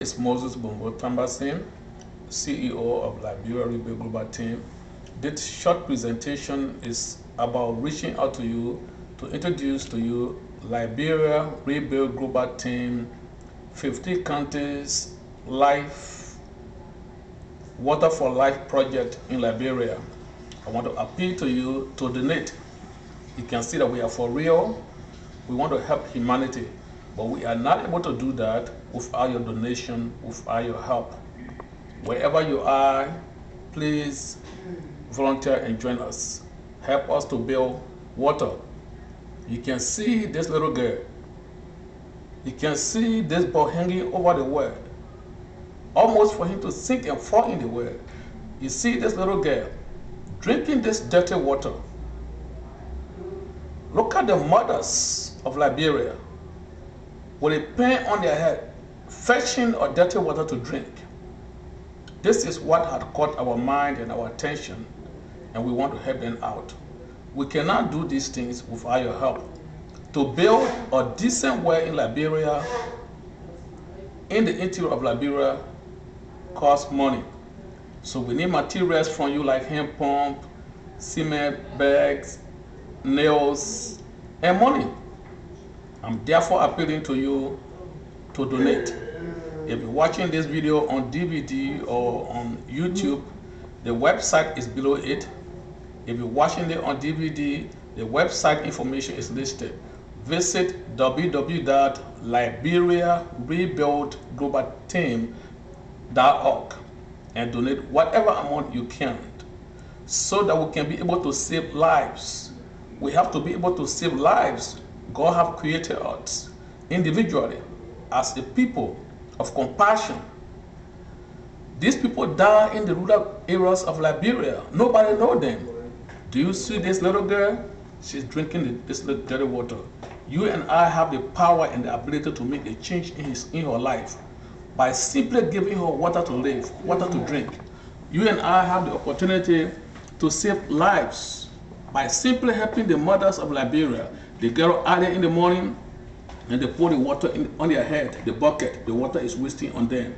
It's Moses Bongo Tambasin, CEO of Liberia Rebuild Global Team. This short presentation is about reaching out to you to introduce to you Liberia Rebuild Global Team, 50 countries, life, Water for Life project in Liberia. I want to appeal to you to donate. You can see that we are for real. We want to help humanity, but we are not able to do that without your donation, without your help. Wherever you are, please volunteer and join us. Help us to build water. You can see this little girl. You can see this boy hanging over the well, almost for him to sink and fall in the well. You see this little girl drinking this dirty water. Look at the mothers of Liberia with a pen on their head, fetching a dirty water to drink. This is what had caught our mind and our attention, and we want to help them out. We cannot do these things without your help. To build a decent well in Liberia, in the interior of Liberia, costs money. So we need materials from you like hand pump, cement bags, nails, and money. I'm therefore appealing to you to donate. If you're watching this video on DVD or on YouTube, the website is below it. If you're watching it on DVD, the website information is listed. Visit www.liberiarebuildglobalteam.org and donate whatever amount you can so that we can be able to save lives. We have to be able to save lives. God have created us individually as a people of compassion. These people die in the rural areas of Liberia. Nobody knows them. Do you see this little girl? She's drinking this little dirty water. You and I have the power and the ability to make a change in her life by simply giving her water to live, water to drink. You and I have the opportunity to save lives by simply helping the mothers of Liberia. They get out there in the morning and they pour the water on their head, the bucket. The water is wasting on them.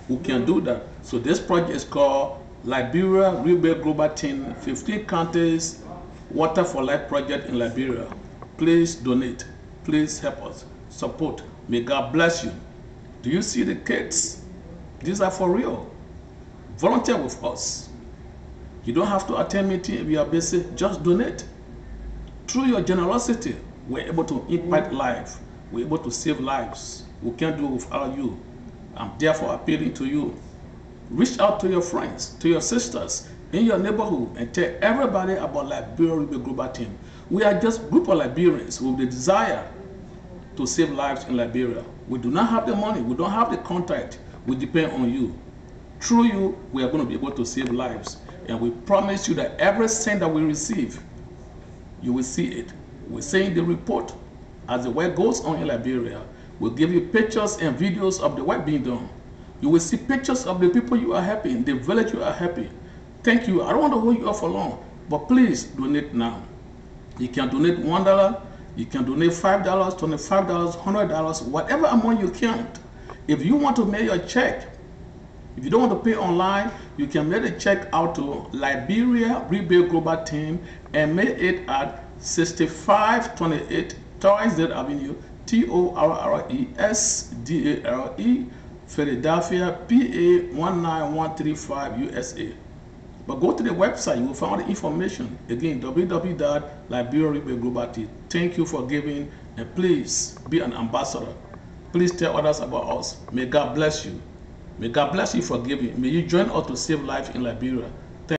We can do that. So this project is called Liberia Rebuild Global Team, 15 countries, Water for Life project in Liberia. Please donate. Please help us. Support. May God bless you. Do you see the kids? These are for real. Volunteer with us. You don't have to attend meeting if you are busy. Just donate. Through your generosity, we're able to impact life. We're able to save lives. We can't do it without you. I'm therefore appealing to you. Reach out to your friends, to your sisters in your neighborhood, and tell everybody about Liberia Rebuild Global Team. We are just a group of Liberians with the desire to save lives in Liberia. We do not have the money. We don't have the contact. We depend on you. Through you, we are going to be able to save lives. And we promise you that every cent that we receive, you will see it. We're saying the report as the work goes on in Liberia. We'll give you pictures and videos of the work being done. You will see pictures of the people you are helping, the village you are helping. Thank you. I don't want to hold you up for long, but please donate now. You can donate $1, you can donate $5, $25, $100, whatever amount you can. If you want to mail your check, if you don't want to pay online, you can mail the check out to Liberia Rebuild Global Team and mail it at 6528 Torresdale Avenue, Torresdale, Philadelphia, PA 19135 USA. But go to the website, you will find the information. Again, www.liberiarebuildglobalteam. Thank you for giving, and please be an ambassador. Please tell others about us. May God bless you. May God bless you for giving. May you join us to save life in Liberia.